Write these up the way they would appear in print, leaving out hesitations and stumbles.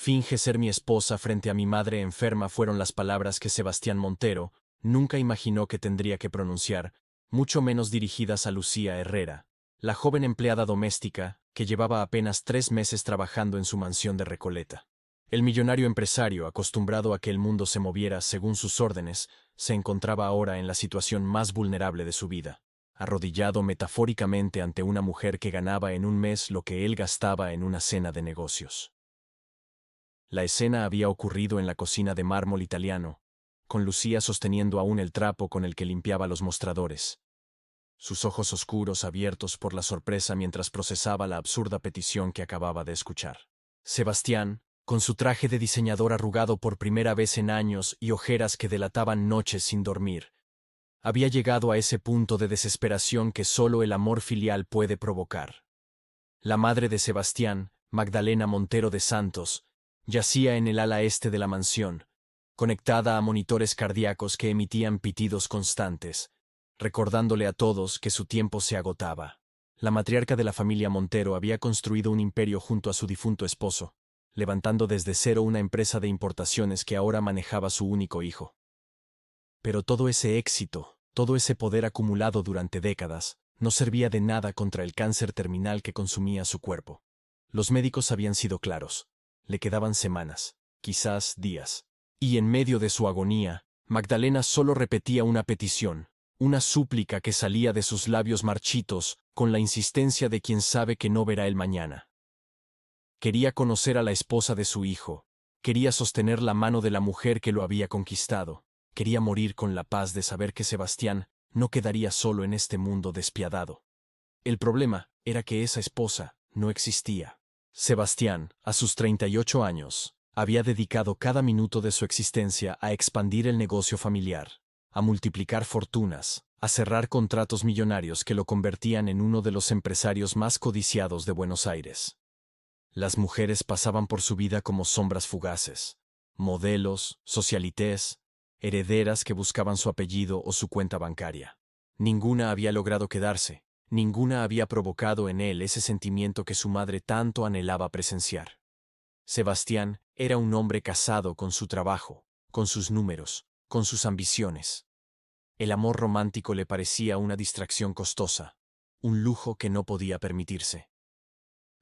Finge ser mi esposa frente a mi madre enferma fueron las palabras que Sebastián Montero nunca imaginó que tendría que pronunciar, mucho menos dirigidas a Lucía Herrera, la joven empleada doméstica que llevaba apenas 3 meses trabajando en su mansión de Recoleta. El millonario empresario, acostumbrado a que el mundo se moviera según sus órdenes, se encontraba ahora en la situación más vulnerable de su vida, arrodillado metafóricamente ante una mujer que ganaba en un mes lo que él gastaba en una cena de negocios. La escena había ocurrido en la cocina de mármol italiano, con Lucía sosteniendo aún el trapo con el que limpiaba los mostradores. Sus ojos oscuros abiertos por la sorpresa mientras procesaba la absurda petición que acababa de escuchar. Sebastián, con su traje de diseñador arrugado por primera vez en años y ojeras que delataban noches sin dormir, había llegado a ese punto de desesperación que solo el amor filial puede provocar. La madre de Sebastián, Magdalena Montero de Santos, yacía en el ala este de la mansión, conectada a monitores cardíacos que emitían pitidos constantes, recordándole a todos que su tiempo se agotaba. La matriarca de la familia Montero había construido un imperio junto a su difunto esposo, levantando desde cero una empresa de importaciones que ahora manejaba su único hijo. Pero todo ese éxito, todo ese poder acumulado durante décadas, no servía de nada contra el cáncer terminal que consumía su cuerpo. Los médicos habían sido claros. Le quedaban semanas, quizás días. Y en medio de su agonía, Magdalena solo repetía una petición, una súplica que salía de sus labios marchitos con la insistencia de quien sabe que no verá el mañana. Quería conocer a la esposa de su hijo, quería sostener la mano de la mujer que lo había conquistado, quería morir con la paz de saber que Sebastián no quedaría solo en este mundo despiadado. El problema era que esa esposa no existía. Sebastián, a sus 38 años, había dedicado cada minuto de su existencia a expandir el negocio familiar, a multiplicar fortunas, a cerrar contratos millonarios que lo convertían en uno de los empresarios más codiciados de Buenos Aires. Las mujeres pasaban por su vida como sombras fugaces, modelos, socialités, herederas que buscaban su apellido o su cuenta bancaria. Ninguna había logrado quedarse, ninguna había provocado en él ese sentimiento que su madre tanto anhelaba presenciar. Sebastián era un hombre casado con su trabajo, con sus números, con sus ambiciones. El amor romántico le parecía una distracción costosa, un lujo que no podía permitirse.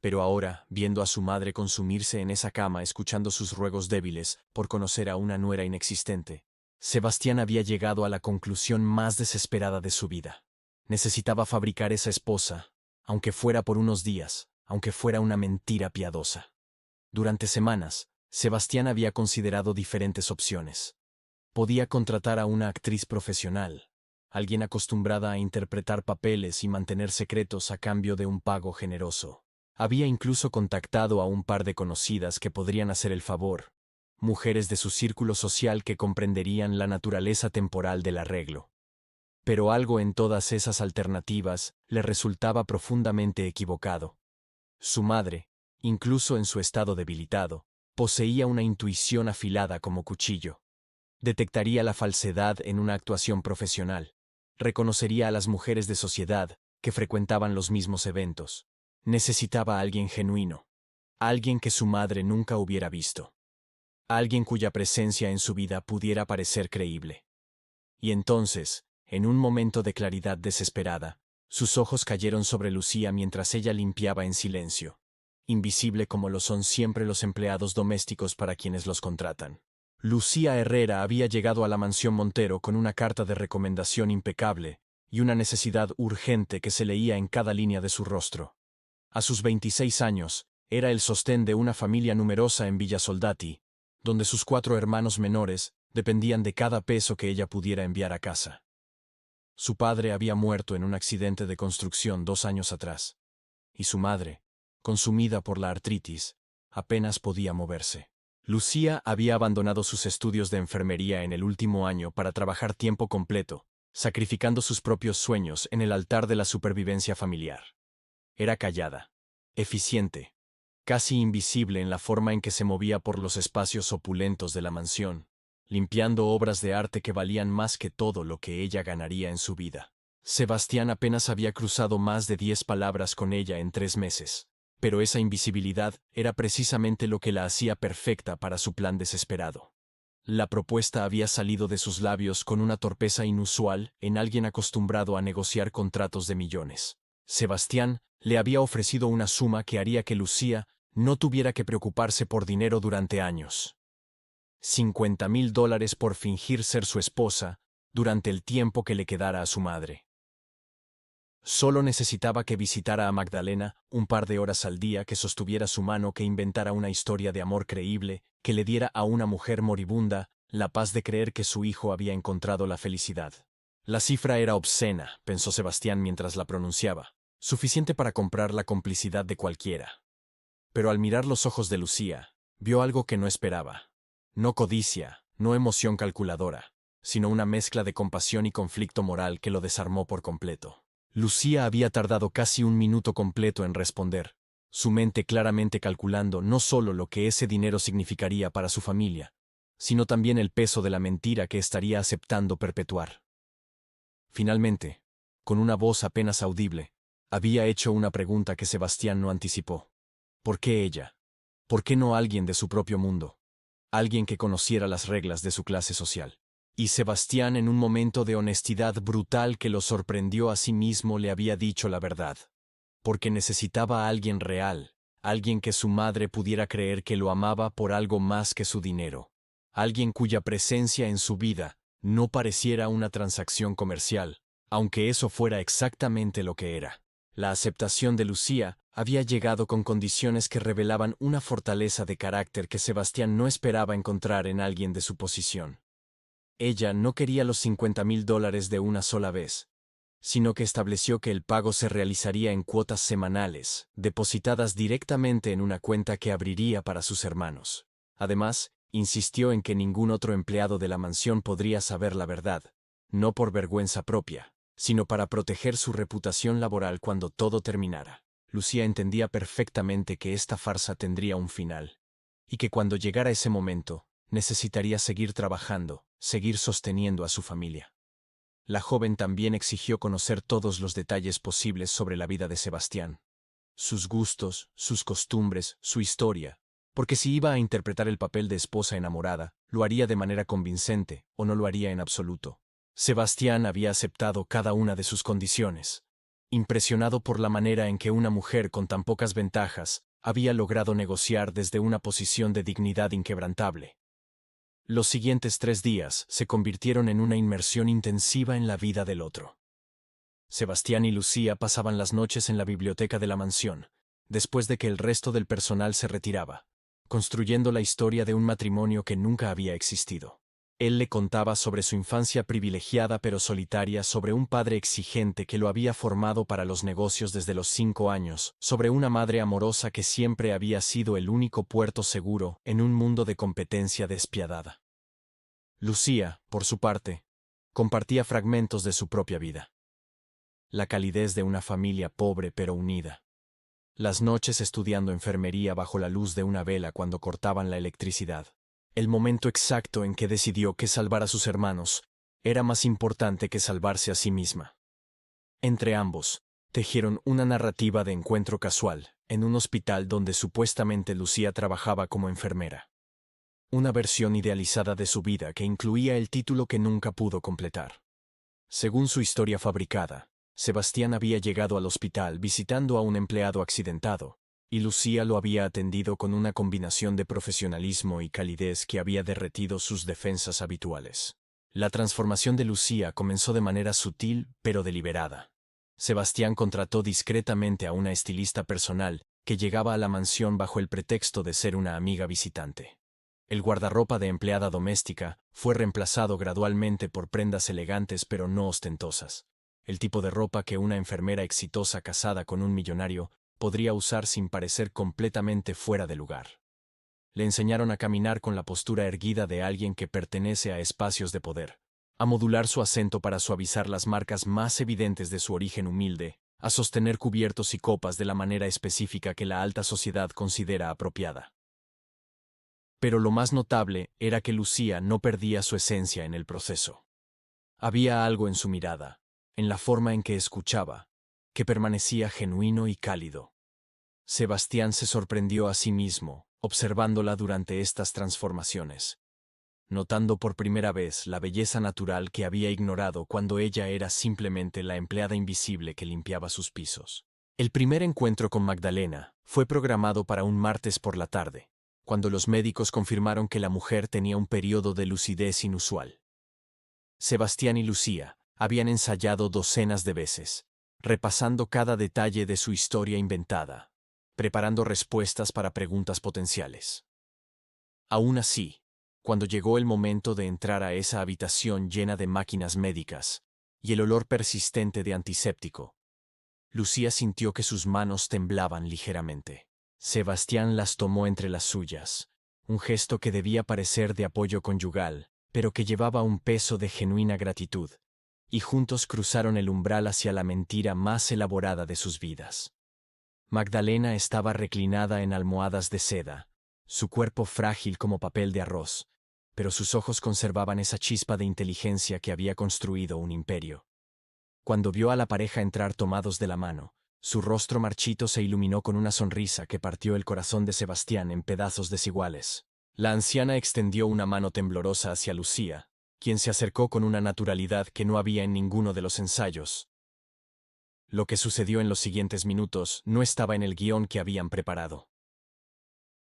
Pero ahora, viendo a su madre consumirse en esa cama escuchando sus ruegos débiles por conocer a una nuera inexistente, Sebastián había llegado a la conclusión más desesperada de su vida. Necesitaba fabricar esa esposa, aunque fuera por unos días, aunque fuera una mentira piadosa. Durante semanas, Sebastián había considerado diferentes opciones. Podía contratar a una actriz profesional, alguien acostumbrada a interpretar papeles y mantener secretos a cambio de un pago generoso. Había incluso contactado a un par de conocidas que podrían hacer el favor, mujeres de su círculo social que comprenderían la naturaleza temporal del arreglo. Pero algo en todas esas alternativas le resultaba profundamente equivocado. Su madre, incluso en su estado debilitado, poseía una intuición afilada como cuchillo. Detectaría la falsedad en una actuación profesional. Reconocería a las mujeres de sociedad que frecuentaban los mismos eventos. Necesitaba a alguien genuino, alguien que su madre nunca hubiera visto, alguien cuya presencia en su vida pudiera parecer creíble. Y entonces, en un momento de claridad desesperada, sus ojos cayeron sobre Lucía mientras ella limpiaba en silencio, invisible como lo son siempre los empleados domésticos para quienes los contratan. Lucía Herrera había llegado a la mansión Montero con una carta de recomendación impecable y una necesidad urgente que se leía en cada línea de su rostro. A sus 26 años, era el sostén de una familia numerosa en Villa Soldati, donde sus 4 hermanos menores dependían de cada peso que ella pudiera enviar a casa. Su padre había muerto en un accidente de construcción 2 años atrás, y su madre, consumida por la artritis, apenas podía moverse. Lucía había abandonado sus estudios de enfermería en el último año para trabajar tiempo completo, sacrificando sus propios sueños en el altar de la supervivencia familiar. Era callada, eficiente, casi invisible en la forma en que se movía por los espacios opulentos de la mansión, limpiando obras de arte que valían más que todo lo que ella ganaría en su vida. Sebastián apenas había cruzado más de 10 palabras con ella en 3 meses, pero esa invisibilidad era precisamente lo que la hacía perfecta para su plan desesperado. La propuesta había salido de sus labios con una torpeza inusual en alguien acostumbrado a negociar contratos de millones. Sebastián le había ofrecido una suma que haría que Lucía no tuviera que preocuparse por dinero durante años. $50,000 por fingir ser su esposa durante el tiempo que le quedara a su madre. Solo necesitaba que visitara a Magdalena un par de horas al día, que sostuviera su mano, que inventara una historia de amor creíble, que le diera a una mujer moribunda la paz de creer que su hijo había encontrado la felicidad. La cifra era obscena, pensó Sebastián mientras la pronunciaba, suficiente para comprar la complicidad de cualquiera. Pero al mirar los ojos de Lucía, vio algo que no esperaba. No codicia, no emoción calculadora, sino una mezcla de compasión y conflicto moral que lo desarmó por completo. Lucía había tardado casi un minuto completo en responder, su mente claramente calculando no solo lo que ese dinero significaría para su familia, sino también el peso de la mentira que estaría aceptando perpetuar. Finalmente, con una voz apenas audible, había hecho una pregunta que Sebastián no anticipó. ¿Por qué ella? ¿Por qué no alguien de su propio mundo? Alguien que conociera las reglas de su clase social. Y Sebastián, en un momento de honestidad brutal que lo sorprendió a sí mismo, le había dicho la verdad. Porque necesitaba a alguien real, alguien que su madre pudiera creer que lo amaba por algo más que su dinero. Alguien cuya presencia en su vida no pareciera una transacción comercial, aunque eso fuera exactamente lo que era. La aceptación de Lucía había llegado con condiciones que revelaban una fortaleza de carácter que Sebastián no esperaba encontrar en alguien de su posición. Ella no quería los $50,000 de una sola vez, sino que estableció que el pago se realizaría en cuotas semanales, depositadas directamente en una cuenta que abriría para sus hermanos. Además, insistió en que ningún otro empleado de la mansión podría saber la verdad, no por vergüenza propia, sino para proteger su reputación laboral cuando todo terminara. Lucía entendía perfectamente que esta farsa tendría un final, y que cuando llegara ese momento, necesitaría seguir trabajando, seguir sosteniendo a su familia. La joven también exigió conocer todos los detalles posibles sobre la vida de Sebastián, sus gustos, sus costumbres, su historia, porque si iba a interpretar el papel de esposa enamorada, lo haría de manera convincente o no lo haría en absoluto. Sebastián había aceptado cada una de sus condiciones, impresionado por la manera en que una mujer con tan pocas ventajas había logrado negociar desde una posición de dignidad inquebrantable. Los siguientes 3 días se convirtieron en una inmersión intensiva en la vida del otro. Sebastián y Lucía pasaban las noches en la biblioteca de la mansión, después de que el resto del personal se retiraba, construyendo la historia de un matrimonio que nunca había existido. Él le contaba sobre su infancia privilegiada pero solitaria, sobre un padre exigente que lo había formado para los negocios desde los 5 años, sobre una madre amorosa que siempre había sido el único puerto seguro en un mundo de competencia despiadada. Lucía, por su parte, compartía fragmentos de su propia vida. La calidez de una familia pobre pero unida. Las noches estudiando enfermería bajo la luz de una vela cuando cortaban la electricidad. El momento exacto en que decidió que salvar a sus hermanos era más importante que salvarse a sí misma. Entre ambos, tejieron una narrativa de encuentro casual en un hospital donde supuestamente Lucía trabajaba como enfermera. Una versión idealizada de su vida que incluía el título que nunca pudo completar. Según su historia fabricada, Sebastián había llegado al hospital visitando a un empleado accidentado, y Lucía lo había atendido con una combinación de profesionalismo y calidez que había derretido sus defensas habituales. La transformación de Lucía comenzó de manera sutil pero deliberada. Sebastián contrató discretamente a una estilista personal que llegaba a la mansión bajo el pretexto de ser una amiga visitante. El guardarropa de empleada doméstica fue reemplazado gradualmente por prendas elegantes pero no ostentosas, el tipo de ropa que una enfermera exitosa casada con un millonario podría usar sin parecer completamente fuera de lugar. Le enseñaron a caminar con la postura erguida de alguien que pertenece a espacios de poder, a modular su acento para suavizar las marcas más evidentes de su origen humilde, a sostener cubiertos y copas de la manera específica que la alta sociedad considera apropiada. Pero lo más notable era que Lucía no perdía su esencia en el proceso. Había algo en su mirada, en la forma en que escuchaba, que permanecía genuino y cálido. Sebastián se sorprendió a sí mismo, observándola durante estas transformaciones, notando por primera vez la belleza natural que había ignorado cuando ella era simplemente la empleada invisible que limpiaba sus pisos. El primer encuentro con Magdalena fue programado para un martes por la tarde, cuando los médicos confirmaron que la mujer tenía un periodo de lucidez inusual. Sebastián y Lucía habían ensayado docenas de veces, repasando cada detalle de su historia inventada, preparando respuestas para preguntas potenciales. Aún así, cuando llegó el momento de entrar a esa habitación llena de máquinas médicas y el olor persistente de antiséptico, Lucía sintió que sus manos temblaban ligeramente. Sebastián las tomó entre las suyas, un gesto que debía parecer de apoyo conyugal, pero que llevaba un peso de genuina gratitud, y juntos cruzaron el umbral hacia la mentira más elaborada de sus vidas. Magdalena estaba reclinada en almohadas de seda, su cuerpo frágil como papel de arroz, pero sus ojos conservaban esa chispa de inteligencia que había construido un imperio. Cuando vio a la pareja entrar tomados de la mano, su rostro marchito se iluminó con una sonrisa que partió el corazón de Sebastián en pedazos desiguales. La anciana extendió una mano temblorosa hacia Lucía, quien se acercó con una naturalidad que no había en ninguno de los ensayos. Lo que sucedió en los siguientes minutos no estaba en el guión que habían preparado.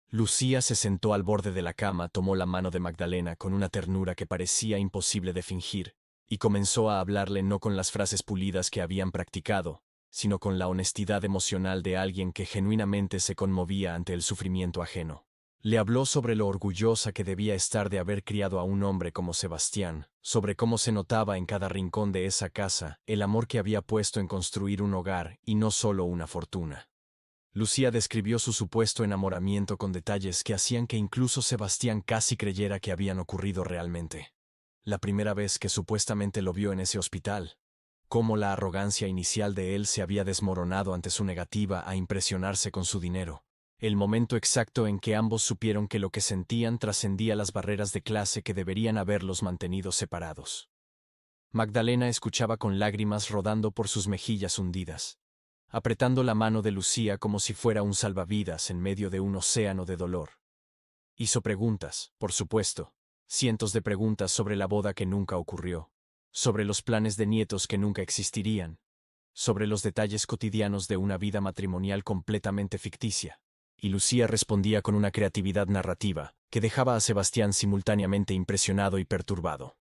Lucía se sentó al borde de la cama, tomó la mano de Magdalena con una ternura que parecía imposible de fingir, y comenzó a hablarle no con las frases pulidas que habían practicado, sino con la honestidad emocional de alguien que genuinamente se conmovía ante el sufrimiento ajeno. Le habló sobre lo orgullosa que debía estar de haber criado a un hombre como Sebastián, sobre cómo se notaba en cada rincón de esa casa el amor que había puesto en construir un hogar y no solo una fortuna. Lucía describió su supuesto enamoramiento con detalles que hacían que incluso Sebastián casi creyera que habían ocurrido realmente. La primera vez que supuestamente lo vio en ese hospital, cómo la arrogancia inicial de él se había desmoronado ante su negativa a impresionarse con su dinero. El momento exacto en que ambos supieron que lo que sentían trascendía las barreras de clase que deberían haberlos mantenido separados. Magdalena escuchaba con lágrimas rodando por sus mejillas hundidas, apretando la mano de Lucía como si fuera un salvavidas en medio de un océano de dolor. Hizo preguntas, por supuesto, cientos de preguntas sobre la boda que nunca ocurrió, sobre los planes de nietos que nunca existirían, sobre los detalles cotidianos de una vida matrimonial completamente ficticia. Y Lucía respondía con una creatividad narrativa que dejaba a Sebastián simultáneamente impresionado y perturbado.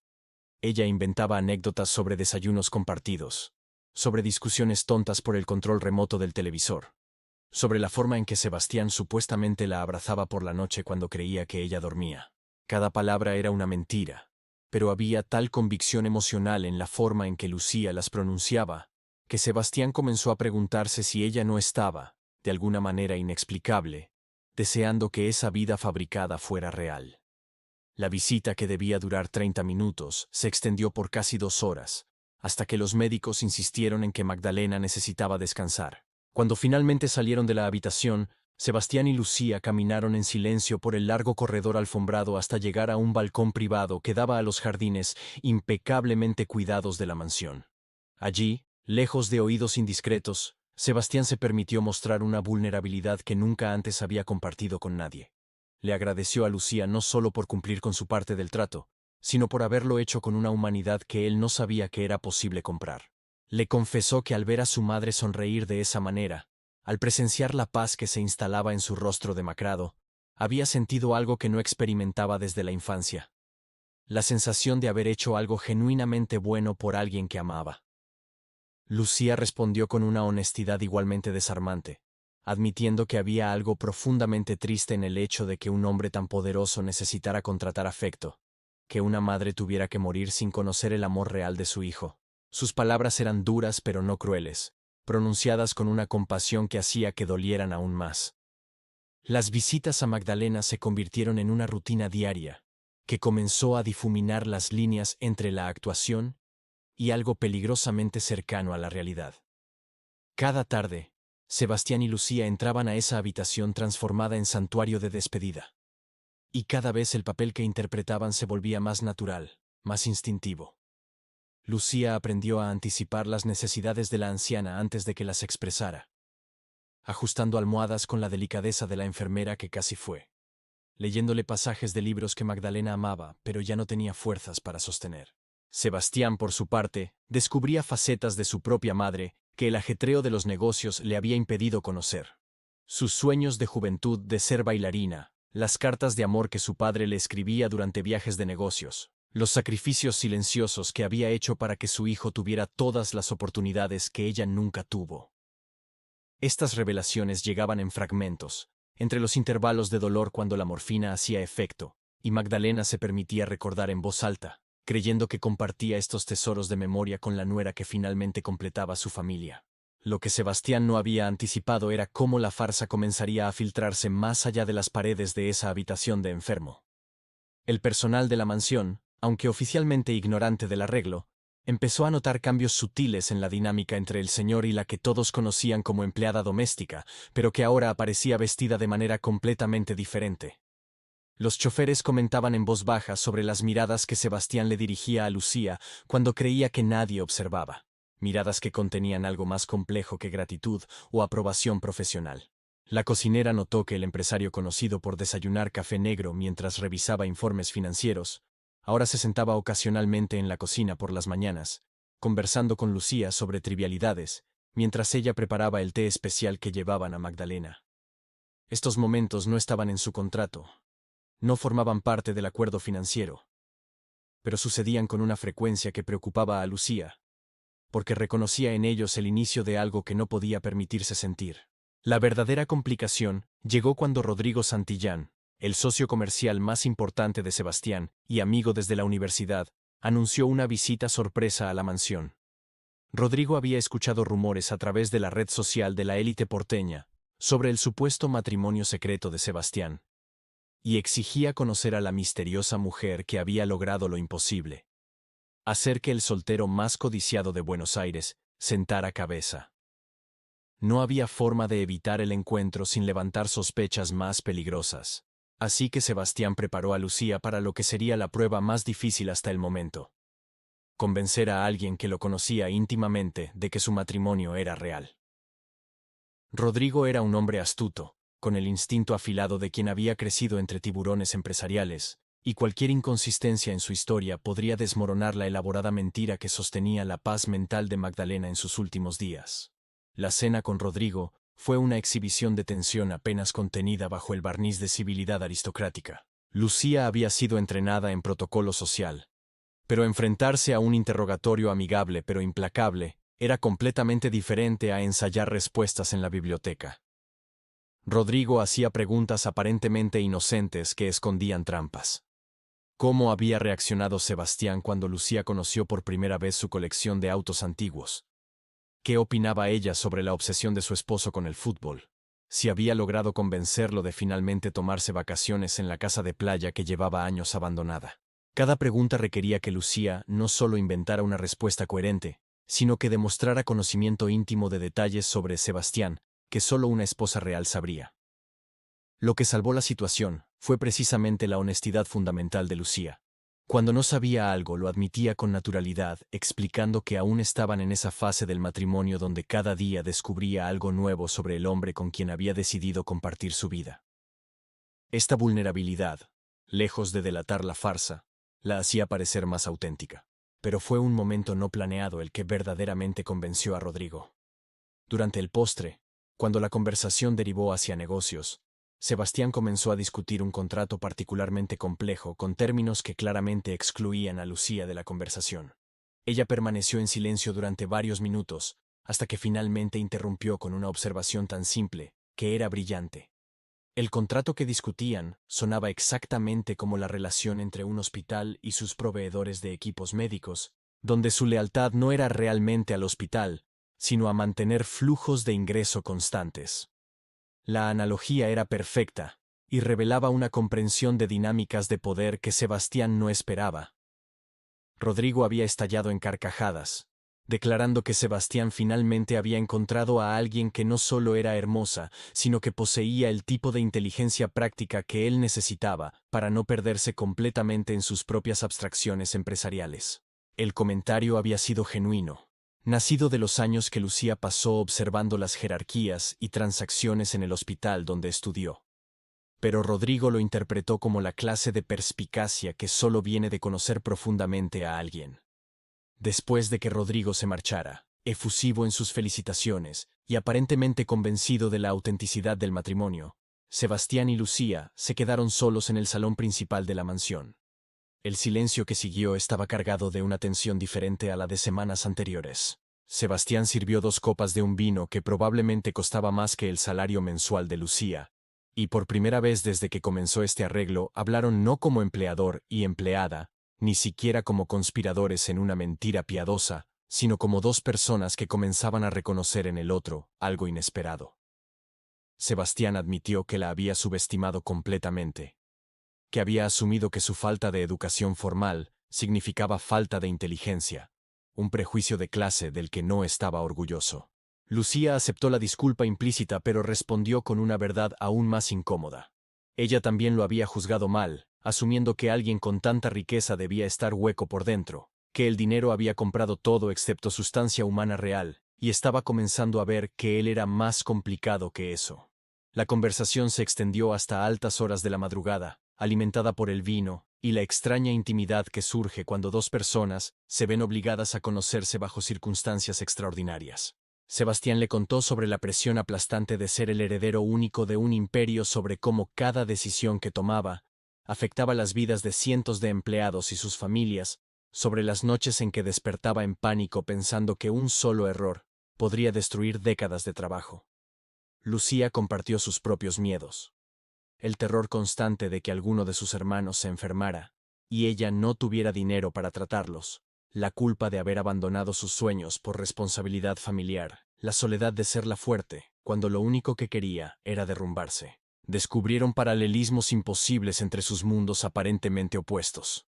Ella inventaba anécdotas sobre desayunos compartidos, sobre discusiones tontas por el control remoto del televisor, sobre la forma en que Sebastián supuestamente la abrazaba por la noche cuando creía que ella dormía. Cada palabra era una mentira, pero había tal convicción emocional en la forma en que Lucía las pronunciaba, que Sebastián comenzó a preguntarse si ella no estaba, de alguna manera inexplicable, deseando que esa vida fabricada fuera real. La visita, que debía durar 30 minutos, se extendió por casi 2 horas, hasta que los médicos insistieron en que Magdalena necesitaba descansar. Cuando finalmente salieron de la habitación, Sebastián y Lucía caminaron en silencio por el largo corredor alfombrado hasta llegar a un balcón privado que daba a los jardines impecablemente cuidados de la mansión. Allí, lejos de oídos indiscretos, Sebastián se permitió mostrar una vulnerabilidad que nunca antes había compartido con nadie. Le agradeció a Lucía no solo por cumplir con su parte del trato, sino por haberlo hecho con una humanidad que él no sabía que era posible comprar. Le confesó que al ver a su madre sonreír de esa manera, al presenciar la paz que se instalaba en su rostro demacrado, había sentido algo que no experimentaba desde la infancia: la sensación de haber hecho algo genuinamente bueno por alguien que amaba. Lucía respondió con una honestidad igualmente desarmante, admitiendo que había algo profundamente triste en el hecho de que un hombre tan poderoso necesitara contratar afecto, que una madre tuviera que morir sin conocer el amor real de su hijo. Sus palabras eran duras pero no crueles, pronunciadas con una compasión que hacía que dolieran aún más. Las visitas a Magdalena se convirtieron en una rutina diaria, que comenzó a difuminar las líneas entre la actuación y algo peligrosamente cercano a la realidad. Cada tarde, Sebastián y Lucía entraban a esa habitación transformada en santuario de despedida. Y cada vez el papel que interpretaban se volvía más natural, más instintivo. Lucía aprendió a anticipar las necesidades de la anciana antes de que las expresara. ajustando almohadas con la delicadeza de la enfermera que casi fue, leyéndole pasajes de libros que Magdalena amaba, pero ya no tenía fuerzas para sostener. Sebastián, por su parte, descubría facetas de su propia madre que el ajetreo de los negocios le había impedido conocer. Sus sueños de juventud de ser bailarina, las cartas de amor que su padre le escribía durante viajes de negocios, los sacrificios silenciosos que había hecho para que su hijo tuviera todas las oportunidades que ella nunca tuvo. Estas revelaciones llegaban en fragmentos, entre los intervalos de dolor cuando la morfina hacía efecto, y Magdalena se permitía recordar en voz alta, creyendo que compartía estos tesoros de memoria con la nuera que finalmente completaba su familia. Lo que Sebastián no había anticipado era cómo la farsa comenzaría a filtrarse más allá de las paredes de esa habitación de enfermo. El personal de la mansión, aunque oficialmente ignorante del arreglo, empezó a notar cambios sutiles en la dinámica entre el señor y la que todos conocían como empleada doméstica, pero que ahora aparecía vestida de manera completamente diferente. Los choferes comentaban en voz baja sobre las miradas que Sebastián le dirigía a Lucía cuando creía que nadie observaba, miradas que contenían algo más complejo que gratitud o aprobación profesional. La cocinera notó que el empresario conocido por desayunar café negro mientras revisaba informes financieros, ahora se sentaba ocasionalmente en la cocina por las mañanas, conversando con Lucía sobre trivialidades, mientras ella preparaba el té especial que llevaban a Magdalena. Estos momentos no estaban en su contrato, no formaban parte del acuerdo financiero, pero sucedían con una frecuencia que preocupaba a Lucía, porque reconocía en ellos el inicio de algo que no podía permitirse sentir. La verdadera complicación llegó cuando Rodrigo Santillán, el socio comercial más importante de Sebastián y amigo desde la universidad, anunció una visita sorpresa a la mansión. Rodrigo había escuchado rumores a través de la red social de la élite porteña sobre el supuesto matrimonio secreto de Sebastián, y exigía conocer a la misteriosa mujer que había logrado lo imposible: hacer que el soltero más codiciado de Buenos Aires sentara cabeza. No había forma de evitar el encuentro sin levantar sospechas más peligrosas. Así que Sebastián preparó a Lucía para lo que sería la prueba más difícil hasta el momento: convencer a alguien que lo conocía íntimamente de que su matrimonio era real. Rodrigo era un hombre astuto, con el instinto afilado de quien había crecido entre tiburones empresariales, y cualquier inconsistencia en su historia podría desmoronar la elaborada mentira que sostenía la paz mental de Magdalena en sus últimos días. La cena con Rodrigo fue una exhibición de tensión apenas contenida bajo el barniz de civilidad aristocrática. Lucía había sido entrenada en protocolo social, pero enfrentarse a un interrogatorio amigable pero implacable era completamente diferente a ensayar respuestas en la biblioteca. Rodrigo hacía preguntas aparentemente inocentes que escondían trampas. ¿Cómo había reaccionado Sebastián cuando Lucía conoció por primera vez su colección de autos antiguos? ¿Qué opinaba ella sobre la obsesión de su esposo con el fútbol? Si había logrado convencerlo de finalmente tomarse vacaciones en la casa de playa que llevaba años abandonada. Cada pregunta requería que Lucía no solo inventara una respuesta coherente, sino que demostrara conocimiento íntimo de detalles sobre Sebastián, que solo una esposa real sabría. Lo que salvó la situación fue precisamente la honestidad fundamental de Lucía. Cuando no sabía algo, lo admitía con naturalidad, explicando que aún estaban en esa fase del matrimonio donde cada día descubría algo nuevo sobre el hombre con quien había decidido compartir su vida. Esta vulnerabilidad, lejos de delatar la farsa, la hacía parecer más auténtica. Pero fue un momento no planeado el que verdaderamente convenció a Rodrigo. Durante el postre, cuando la conversación derivó hacia negocios, Sebastián comenzó a discutir un contrato particularmente complejo con términos que claramente excluían a Lucía de la conversación. Ella permaneció en silencio durante varios minutos, hasta que finalmente interrumpió con una observación tan simple, que era brillante. El contrato que discutían sonaba exactamente como la relación entre un hospital y sus proveedores de equipos médicos, donde su lealtad no era realmente al hospital, sino a mantener flujos de ingreso constantes. La analogía era perfecta, y revelaba una comprensión de dinámicas de poder que Sebastián no esperaba. Rodrigo había estallado en carcajadas, declarando que Sebastián finalmente había encontrado a alguien que no solo era hermosa, sino que poseía el tipo de inteligencia práctica que él necesitaba para no perderse completamente en sus propias abstracciones empresariales. El comentario había sido genuino. nacido de los años que Lucía pasó observando las jerarquías y transacciones en el hospital donde estudió. Pero Rodrigo lo interpretó como la clase de perspicacia que solo viene de conocer profundamente a alguien. Después de que Rodrigo se marchara, efusivo en sus felicitaciones y aparentemente convencido de la autenticidad del matrimonio, Sebastián y Lucía se quedaron solos en el salón principal de la mansión. El silencio que siguió estaba cargado de una tensión diferente a la de semanas anteriores. Sebastián sirvió 2 copas de un vino que probablemente costaba más que el salario mensual de Lucía, y por primera vez desde que comenzó este arreglo hablaron no como empleador y empleada, ni siquiera como conspiradores en una mentira piadosa, sino como 2 personas que comenzaban a reconocer en el otro algo inesperado. Sebastián admitió que la había subestimado completamente, que había asumido que su falta de educación formal significaba falta de inteligencia, un prejuicio de clase del que no estaba orgulloso. Lucía aceptó la disculpa implícita, pero respondió con una verdad aún más incómoda. Ella también lo había juzgado mal, asumiendo que alguien con tanta riqueza debía estar hueco por dentro, que el dinero había comprado todo excepto sustancia humana real, y estaba comenzando a ver que él era más complicado que eso. La conversación se extendió hasta altas horas de la madrugada, alimentada por el vino y la extraña intimidad que surge cuando 2 personas se ven obligadas a conocerse bajo circunstancias extraordinarias. Sebastián le contó sobre la presión aplastante de ser el heredero único de un imperio, sobre cómo cada decisión que tomaba afectaba las vidas de cientos de empleados y sus familias, sobre las noches en que despertaba en pánico pensando que un solo error podría destruir décadas de trabajo. Lucía compartió sus propios miedos. El terror constante de que alguno de sus hermanos se enfermara y ella no tuviera dinero para tratarlos, la culpa de haber abandonado sus sueños por responsabilidad familiar, la soledad de ser la fuerte, cuando lo único que quería era derrumbarse. Descubrieron paralelismos imposibles entre sus mundos aparentemente opuestos.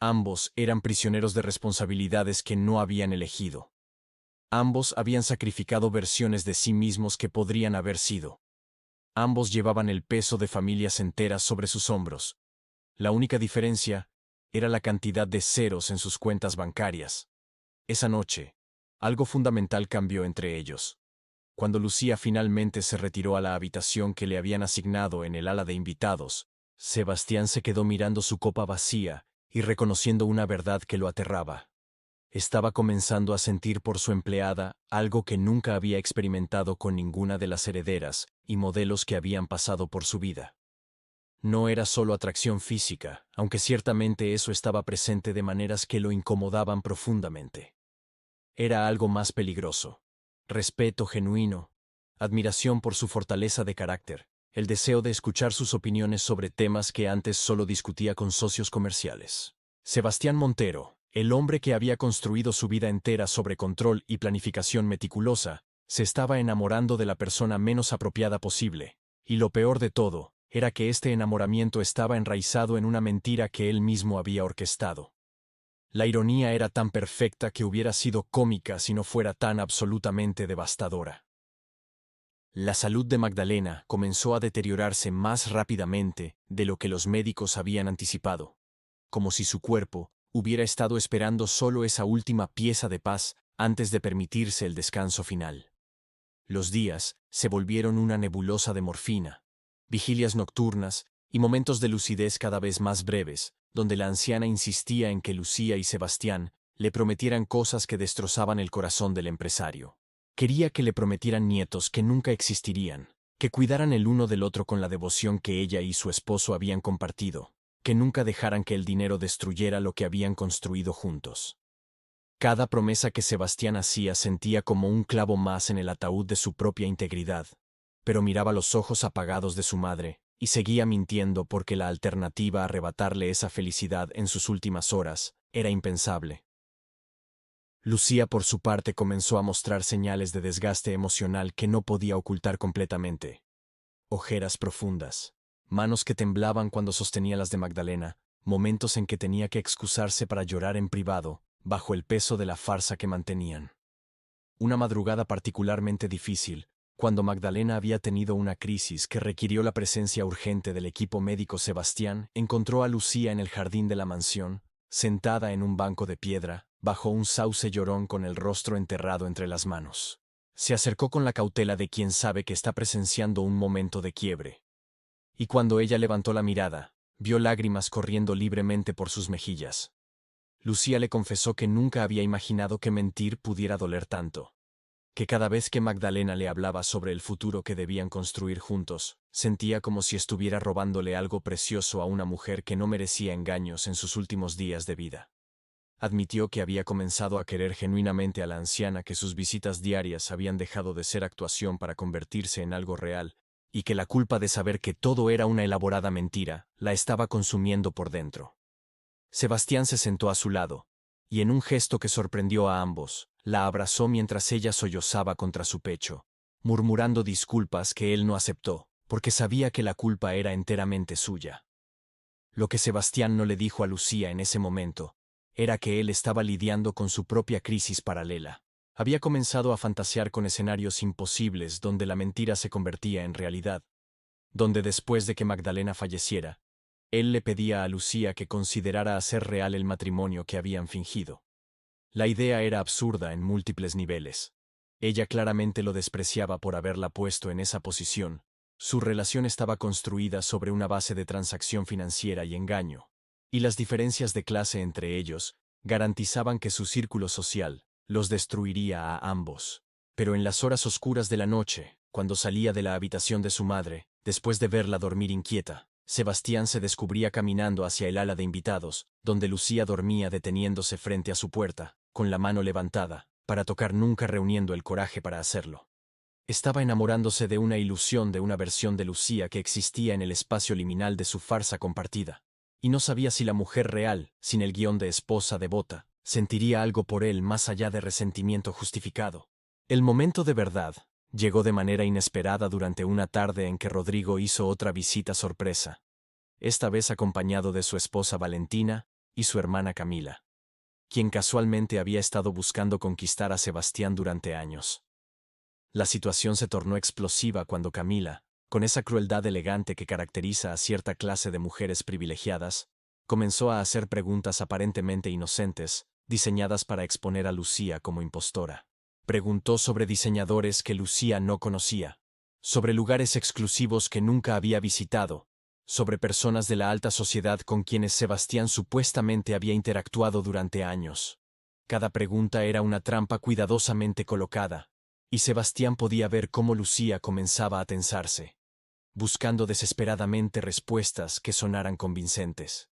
Ambos eran prisioneros de responsabilidades que no habían elegido. Ambos habían sacrificado versiones de sí mismos que podrían haber sido. Ambos llevaban el peso de familias enteras sobre sus hombros. La única diferencia era la cantidad de ceros en sus cuentas bancarias. Esa noche, algo fundamental cambió entre ellos. Cuando Lucía finalmente se retiró a la habitación que le habían asignado en el ala de invitados, Sebastián se quedó mirando su copa vacía y reconociendo una verdad que lo aterraba. Estaba comenzando a sentir por su empleada algo que nunca había experimentado con ninguna de las herederas y modelos que habían pasado por su vida. No era solo atracción física, aunque ciertamente eso estaba presente de maneras que lo incomodaban profundamente. Era algo más peligroso. Respeto genuino, admiración por su fortaleza de carácter, el deseo de escuchar sus opiniones sobre temas que antes solo discutía con socios comerciales. Sebastián Montero, el hombre que había construido su vida entera sobre control y planificación meticulosa, se estaba enamorando de la persona menos apropiada posible, y lo peor de todo era que este enamoramiento estaba enraizado en una mentira que él mismo había orquestado. La ironía era tan perfecta que hubiera sido cómica si no fuera tan absolutamente devastadora. La salud de Magdalena comenzó a deteriorarse más rápidamente de lo que los médicos habían anticipado, como si su cuerpo hubiera estado esperando solo esa última pieza de paz antes de permitirse el descanso final. Los días se volvieron una nebulosa de morfina, vigilias nocturnas y momentos de lucidez cada vez más breves, donde la anciana insistía en que Lucía y Sebastián le prometieran cosas que destrozaban el corazón del empresario. Quería que le prometieran nietos que nunca existirían, que cuidaran el uno del otro con la devoción que ella y su esposo habían compartido, que nunca dejaran que el dinero destruyera lo que habían construido juntos. Cada promesa que Sebastián hacía sentía como un clavo más en el ataúd de su propia integridad, pero miraba los ojos apagados de su madre y seguía mintiendo porque la alternativa a arrebatarle esa felicidad en sus últimas horas era impensable. Lucía, por su parte, comenzó a mostrar señales de desgaste emocional que no podía ocultar completamente. Ojeras profundas, manos que temblaban cuando sostenía las de Magdalena, momentos en que tenía que excusarse para llorar en privado, bajo el peso de la farsa que mantenían. Una madrugada particularmente difícil, cuando Magdalena había tenido una crisis que requirió la presencia urgente del equipo médico, Sebastián encontró a Lucía en el jardín de la mansión, sentada en un banco de piedra, bajo un sauce llorón con el rostro enterrado entre las manos. Se acercó con la cautela de quien sabe que está presenciando un momento de quiebre. Y cuando ella levantó la mirada, vio lágrimas corriendo libremente por sus mejillas. Lucía le confesó que nunca había imaginado que mentir pudiera doler tanto. Que cada vez que Magdalena le hablaba sobre el futuro que debían construir juntos, sentía como si estuviera robándole algo precioso a una mujer que no merecía engaños en sus últimos días de vida. Admitió que había comenzado a querer genuinamente a la anciana, que sus visitas diarias habían dejado de ser actuación para convertirse en algo real, y que la culpa de saber que todo era una elaborada mentira la estaba consumiendo por dentro. Sebastián se sentó a su lado, y en un gesto que sorprendió a ambos, la abrazó mientras ella sollozaba contra su pecho, murmurando disculpas que él no aceptó, porque sabía que la culpa era enteramente suya. Lo que Sebastián no le dijo a Lucía en ese momento era que él estaba lidiando con su propia crisis paralela. Había comenzado a fantasear con escenarios imposibles donde la mentira se convertía en realidad, donde después de que Magdalena falleciera, él le pedía a Lucía que considerara hacer real el matrimonio que habían fingido. La idea era absurda en múltiples niveles. Ella claramente lo despreciaba por haberla puesto en esa posición. Su relación estaba construida sobre una base de transacción financiera y engaño, y las diferencias de clase entre ellos garantizaban que su círculo social los destruiría a ambos. Pero en las horas oscuras de la noche, cuando salía de la habitación de su madre, después de verla dormir inquieta, Sebastián se descubría caminando hacia el ala de invitados, donde Lucía dormía deteniéndose frente a su puerta, con la mano levantada, para tocar, nunca reuniendo el coraje para hacerlo. Estaba enamorándose de una ilusión, de una versión de Lucía que existía en el espacio liminal de su farsa compartida, y no sabía si la mujer real, sin el guión de esposa devota, sentiría algo por él más allá de resentimiento justificado. El momento de verdad llegó de manera inesperada durante una tarde en que Rodrigo hizo otra visita sorpresa, esta vez acompañado de su esposa Valentina y su hermana Camila, quien casualmente había estado buscando conquistar a Sebastián durante años. La situación se tornó explosiva cuando Camila, con esa crueldad elegante que caracteriza a cierta clase de mujeres privilegiadas, comenzó a hacer preguntas aparentemente inocentes, diseñadas para exponer a Lucía como impostora. Preguntó sobre diseñadores que Lucía no conocía, sobre lugares exclusivos que nunca había visitado, sobre personas de la alta sociedad con quienes Sebastián supuestamente había interactuado durante años. Cada pregunta era una trampa cuidadosamente colocada, y Sebastián podía ver cómo Lucía comenzaba a tensarse, buscando desesperadamente respuestas que sonaran convincentes.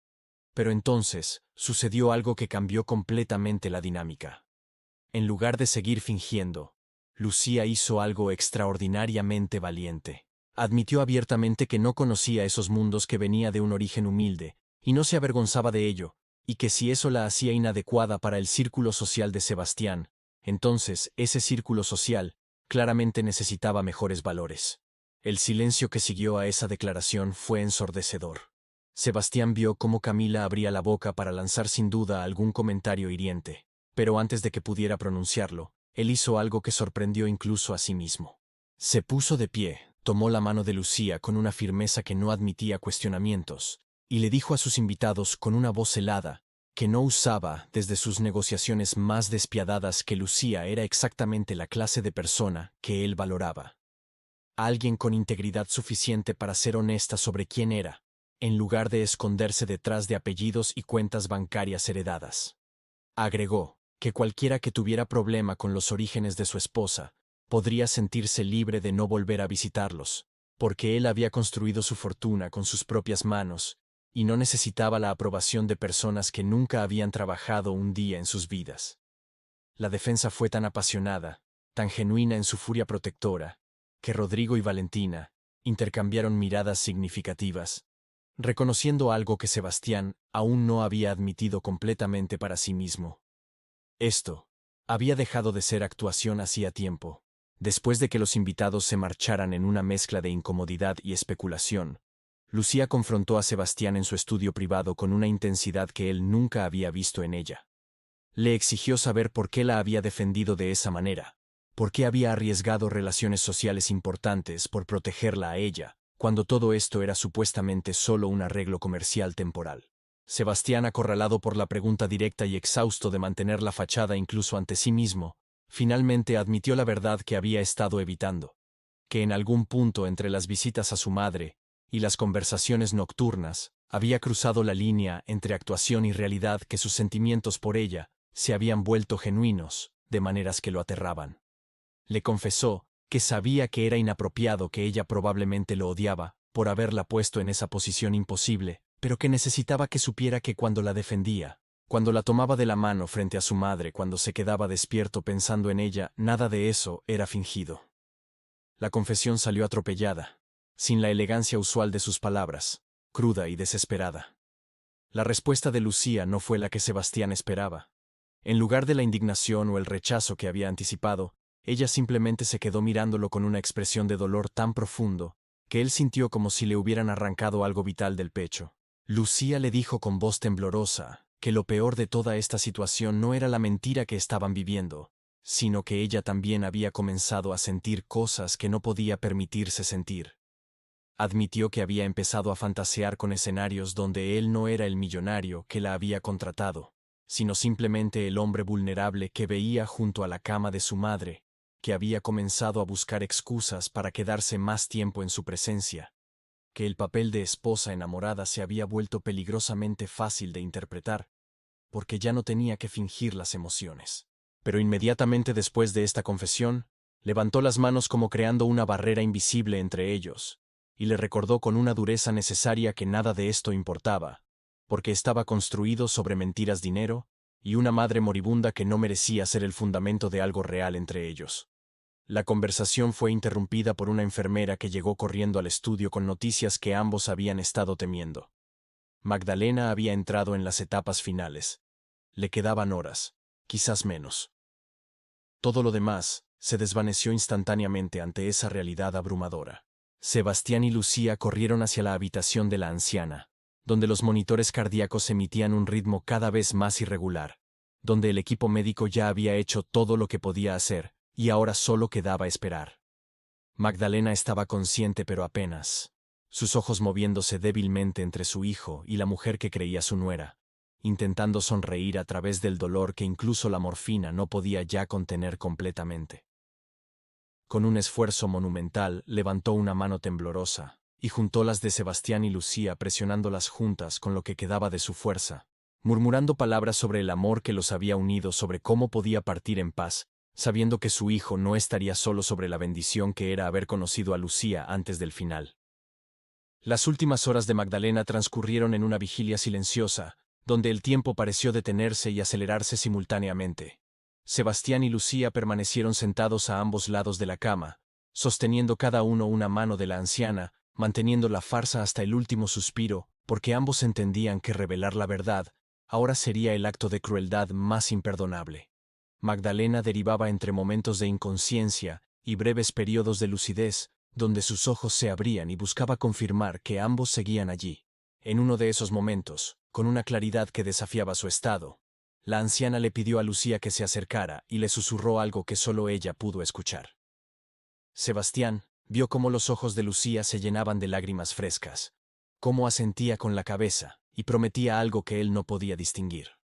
Pero entonces sucedió algo que cambió completamente la dinámica. En lugar de seguir fingiendo, Lucía hizo algo extraordinariamente valiente. Admitió abiertamente que no conocía esos mundos, que venía de un origen humilde, y no se avergonzaba de ello, y que si eso la hacía inadecuada para el círculo social de Sebastián, entonces ese círculo social claramente necesitaba mejores valores. El silencio que siguió a esa declaración fue ensordecedor. Sebastián vio cómo Camila abría la boca para lanzar sin duda algún comentario hiriente, pero antes de que pudiera pronunciarlo, él hizo algo que sorprendió incluso a sí mismo. Se puso de pie, tomó la mano de Lucía con una firmeza que no admitía cuestionamientos, y le dijo a sus invitados con una voz helada, que no usaba desde sus negociaciones más despiadadas, que Lucía era exactamente la clase de persona que él valoraba. Alguien con integridad suficiente para ser honesta sobre quién era, en lugar de esconderse detrás de apellidos y cuentas bancarias heredadas. Agregó que cualquiera que tuviera problema con los orígenes de su esposa podría sentirse libre de no volver a visitarlos, porque él había construido su fortuna con sus propias manos y no necesitaba la aprobación de personas que nunca habían trabajado un día en sus vidas. La defensa fue tan apasionada, tan genuina en su furia protectora, que Rodrigo y Valentina intercambiaron miradas significativas, reconociendo algo que Sebastián aún no había admitido completamente para sí mismo. Esto había dejado de ser actuación hacía tiempo. Después de que los invitados se marcharan en una mezcla de incomodidad y especulación, Lucía confrontó a Sebastián en su estudio privado con una intensidad que él nunca había visto en ella. Le exigió saber por qué la había defendido de esa manera, por qué había arriesgado relaciones sociales importantes por protegerla a ella, cuando todo esto era supuestamente solo un arreglo comercial temporal. Sebastián, acorralado por la pregunta directa y exhausto de mantener la fachada incluso ante sí mismo, finalmente admitió la verdad que había estado evitando, que en algún punto entre las visitas a su madre y las conversaciones nocturnas había cruzado la línea entre actuación y realidad, que sus sentimientos por ella se habían vuelto genuinos, de maneras que lo aterraban. Le confesó que sabía que era inapropiado, que ella probablemente lo odiaba por haberla puesto en esa posición imposible, pero que necesitaba que supiera que cuando la defendía, cuando la tomaba de la mano frente a su madre, cuando se quedaba despierto pensando en ella, nada de eso era fingido. La confesión salió atropellada, sin la elegancia usual de sus palabras, cruda y desesperada. La respuesta de Lucía no fue la que Sebastián esperaba. En lugar de la indignación o el rechazo que había anticipado, ella simplemente se quedó mirándolo con una expresión de dolor tan profundo que él sintió como si le hubieran arrancado algo vital del pecho. Lucía le dijo con voz temblorosa que lo peor de toda esta situación no era la mentira que estaban viviendo, sino que ella también había comenzado a sentir cosas que no podía permitirse sentir. Admitió que había empezado a fantasear con escenarios donde él no era el millonario que la había contratado, sino simplemente el hombre vulnerable que veía junto a la cama de su madre, que había comenzado a buscar excusas para quedarse más tiempo en su presencia, que el papel de esposa enamorada se había vuelto peligrosamente fácil de interpretar, porque ya no tenía que fingir las emociones. Pero inmediatamente después de esta confesión, levantó las manos como creando una barrera invisible entre ellos, y le recordó con una dureza necesaria que nada de esto importaba, porque estaba construido sobre mentiras, dinero y una madre moribunda que no merecía ser el fundamento de algo real entre ellos. La conversación fue interrumpida por una enfermera que llegó corriendo al estudio con noticias que ambos habían estado temiendo. Magdalena había entrado en las etapas finales. Le quedaban horas, quizás menos. Todo lo demás se desvaneció instantáneamente ante esa realidad abrumadora. Sebastián y Lucía corrieron hacia la habitación de la anciana, donde los monitores cardíacos emitían un ritmo cada vez más irregular, donde el equipo médico ya había hecho todo lo que podía hacer, y ahora solo quedaba esperar. Magdalena estaba consciente, pero apenas, sus ojos moviéndose débilmente entre su hijo y la mujer que creía su nuera, intentando sonreír a través del dolor que incluso la morfina no podía ya contener completamente. Con un esfuerzo monumental, levantó una mano temblorosa y juntó las de Sebastián y Lucía, presionándolas juntas con lo que quedaba de su fuerza, murmurando palabras sobre el amor que los había unido, sobre cómo podía partir en paz, sabiendo que su hijo no estaría solo, sobre la bendición que era haber conocido a Lucía antes del final. Las últimas horas de Magdalena transcurrieron en una vigilia silenciosa, donde el tiempo pareció detenerse y acelerarse simultáneamente. Sebastián y Lucía permanecieron sentados a ambos lados de la cama, sosteniendo cada uno una mano de la anciana, manteniendo la farsa hasta el último suspiro, porque ambos entendían que revelar la verdad ahora sería el acto de crueldad más imperdonable. Magdalena derivaba entre momentos de inconsciencia y breves periodos de lucidez, donde sus ojos se abrían y buscaba confirmar que ambos seguían allí. En uno de esos momentos, con una claridad que desafiaba su estado, la anciana le pidió a Lucía que se acercara y le susurró algo que solo ella pudo escuchar. Sebastián vio cómo los ojos de Lucía se llenaban de lágrimas frescas, cómo asentía con la cabeza y prometía algo que él no podía distinguir.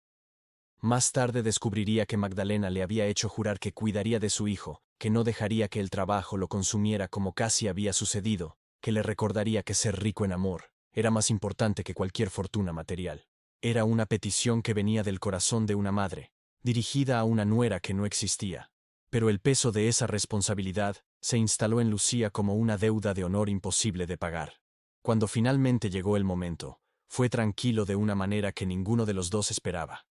Más tarde descubriría que Magdalena le había hecho jurar que cuidaría de su hijo, que no dejaría que el trabajo lo consumiera como casi había sucedido, que le recordaría que ser rico en amor era más importante que cualquier fortuna material. Era una petición que venía del corazón de una madre, dirigida a una nuera que no existía. Pero el peso de esa responsabilidad se instaló en Lucía como una deuda de honor imposible de pagar. Cuando finalmente llegó el momento, fue tranquilo de una manera que ninguno de los dos esperaba.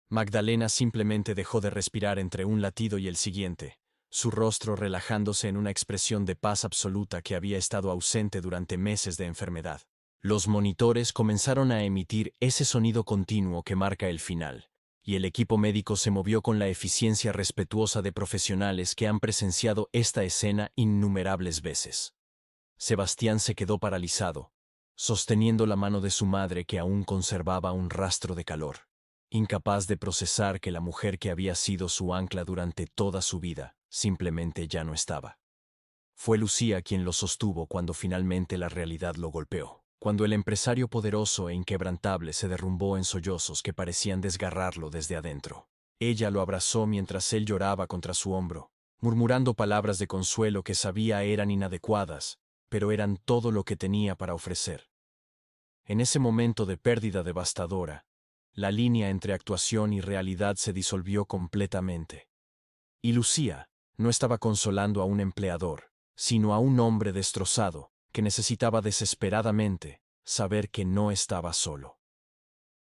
Magdalena simplemente dejó de respirar entre un latido y el siguiente, su rostro relajándose en una expresión de paz absoluta que había estado ausente durante meses de enfermedad. Los monitores comenzaron a emitir ese sonido continuo que marca el final, y el equipo médico se movió con la eficiencia respetuosa de profesionales que han presenciado esta escena innumerables veces. Sebastián se quedó paralizado, sosteniendo la mano de su madre que aún conservaba un rastro de calor, incapaz de procesar que la mujer que había sido su ancla durante toda su vida simplemente ya no estaba. Fue Lucía quien lo sostuvo cuando finalmente la realidad lo golpeó. cuando el empresario poderoso e inquebrantable se derrumbó en sollozos que parecían desgarrarlo desde adentro. Ella lo abrazó mientras él lloraba contra su hombro, murmurando palabras de consuelo que sabía eran inadecuadas, pero eran todo lo que tenía para ofrecer. En ese momento de pérdida devastadora, la línea entre actuación y realidad se disolvió completamente. Y Lucía no estaba consolando a un empleador, sino a un hombre destrozado, que necesitaba desesperadamente saber que no estaba solo.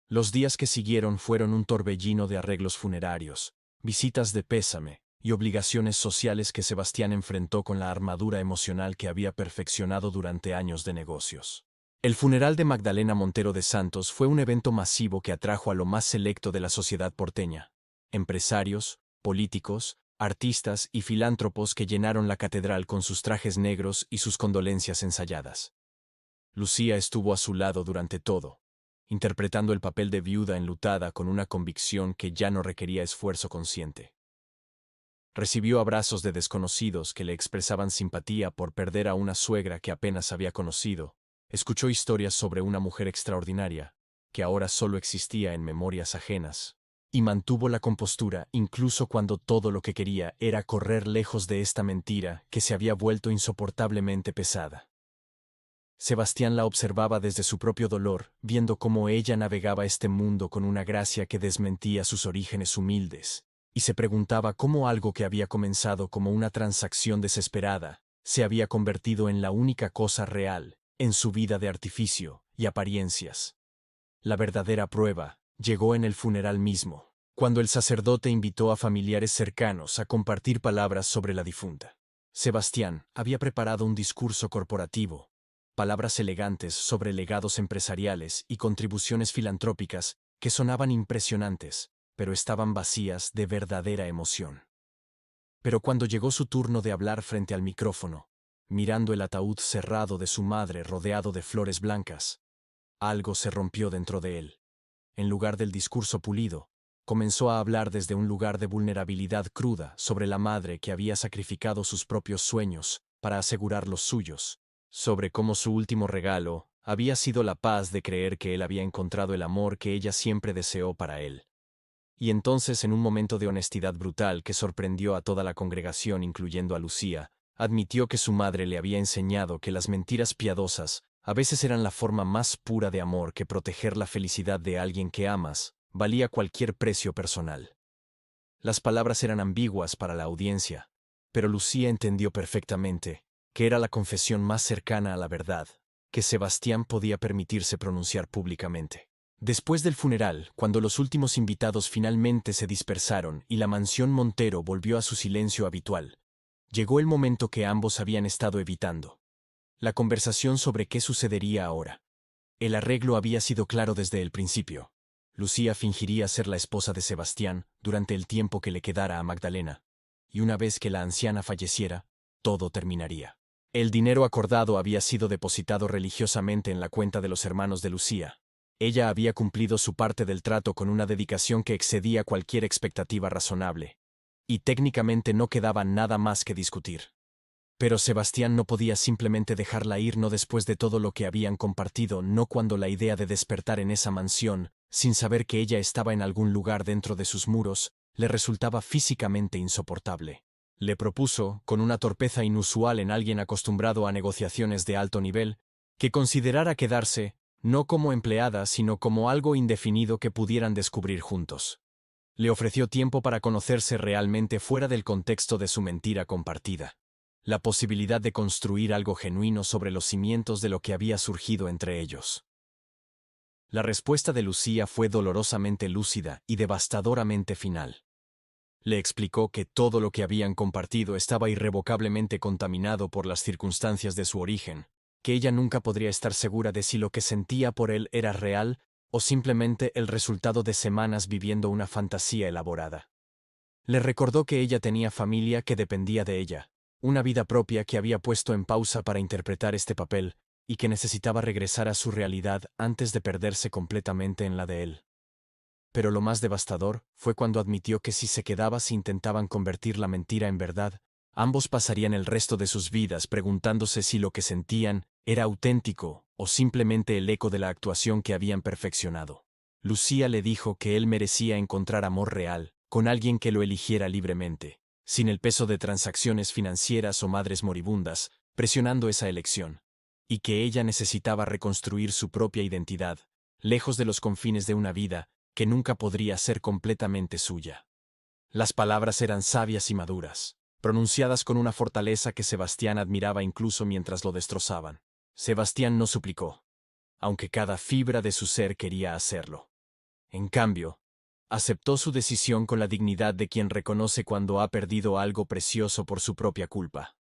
Los días que siguieron fueron un torbellino de arreglos funerarios, visitas de pésame y obligaciones sociales que Sebastián enfrentó con la armadura emocional que había perfeccionado durante años de negocios. El funeral de Magdalena Montero de Santos fue un evento masivo que atrajo a lo más selecto de la sociedad porteña: empresarios, políticos, artistas y filántropos que llenaron la catedral con sus trajes negros y sus condolencias ensayadas. Lucía estuvo a su lado durante todo, interpretando el papel de viuda enlutada con una convicción que ya no requería esfuerzo consciente. Recibió abrazos de desconocidos que le expresaban simpatía por perder a una suegra que apenas había conocido. Escuchó historias sobre una mujer extraordinaria, que ahora solo existía en memorias ajenas, y mantuvo la compostura incluso cuando todo lo que quería era correr lejos de esta mentira que se había vuelto insoportablemente pesada. Sebastián la observaba desde su propio dolor, viendo cómo ella navegaba este mundo con una gracia que desmentía sus orígenes humildes, y se preguntaba cómo algo que había comenzado como una transacción desesperada se había convertido en la única cosa real en su vida de artificio y apariencias. La verdadera prueba llegó en el funeral mismo, cuando el sacerdote invitó a familiares cercanos a compartir palabras sobre la difunta. Sebastián había preparado un discurso corporativo, palabras elegantes sobre legados empresariales y contribuciones filantrópicas que sonaban impresionantes, pero estaban vacías de verdadera emoción. Pero cuando llegó su turno de hablar frente al micrófono, mirando el ataúd cerrado de su madre rodeado de flores blancas, algo se rompió dentro de él. En lugar del discurso pulido, comenzó a hablar desde un lugar de vulnerabilidad cruda sobre la madre que había sacrificado sus propios sueños para asegurar los suyos, sobre cómo su último regalo había sido la paz de creer que él había encontrado el amor que ella siempre deseó para él. Y entonces, en un momento de honestidad brutal que sorprendió a toda la congregación, incluyendo a Lucía, admitió que su madre le había enseñado que las mentiras piadosas a veces eran la forma más pura de amor, que proteger la felicidad de alguien que amas valía cualquier precio personal. Las palabras eran ambiguas para la audiencia, pero Lucía entendió perfectamente que era la confesión más cercana a la verdad que Sebastián podía permitirse pronunciar públicamente. Después del funeral, cuando los últimos invitados finalmente se dispersaron y la mansión Montero volvió a su silencio habitual, llegó el momento que ambos habían estado evitando: la conversación sobre qué sucedería ahora. El arreglo había sido claro desde el principio. Lucía fingiría ser la esposa de Sebastián durante el tiempo que le quedara a Magdalena, y una vez que la anciana falleciera, todo terminaría. El dinero acordado había sido depositado religiosamente en la cuenta de los hermanos de Lucía. Ella había cumplido su parte del trato con una dedicación que excedía cualquier expectativa razonable, y técnicamente no quedaba nada más que discutir. Pero Sebastián no podía simplemente dejarla ir, no después de todo lo que habían compartido, no cuando la idea de despertar en esa mansión, sin saber que ella estaba en algún lugar dentro de sus muros, le resultaba físicamente insoportable. Le propuso, con una torpeza inusual en alguien acostumbrado a negociaciones de alto nivel, que considerara quedarse, no como empleada, sino como algo indefinido que pudieran descubrir juntos. Le ofreció tiempo para conocerse realmente fuera del contexto de su mentira compartida. La posibilidad de construir algo genuino sobre los cimientos de lo que había surgido entre ellos. La respuesta de Lucía fue dolorosamente lúcida y devastadoramente final. Le explicó que todo lo que habían compartido estaba irrevocablemente contaminado por las circunstancias de su origen, que ella nunca podría estar segura de si lo que sentía por él era real o simplemente el resultado de semanas viviendo una fantasía elaborada. Le recordó que ella tenía familia que dependía de ella, una vida propia que había puesto en pausa para interpretar este papel, y que necesitaba regresar a su realidad antes de perderse completamente en la de él. Pero lo más devastador fue cuando admitió que si se quedaba, si intentaban convertir la mentira en verdad, ambos pasarían el resto de sus vidas preguntándose si lo que sentían ¿Era auténtico o simplemente el eco de la actuación que habían perfeccionado? Lucía le dijo que él merecía encontrar amor real, con alguien que lo eligiera libremente, sin el peso de transacciones financieras o madres moribundas, presionando esa elección, y que ella necesitaba reconstruir su propia identidad, lejos de los confines de una vida que nunca podría ser completamente suya. Las palabras eran sabias y maduras, pronunciadas con una fortaleza que Sebastián admiraba incluso mientras lo destrozaban. Sebastián no suplicó, aunque cada fibra de su ser quería hacerlo. En cambio, aceptó su decisión con la dignidad de quien reconoce cuando ha perdido algo precioso por su propia culpa.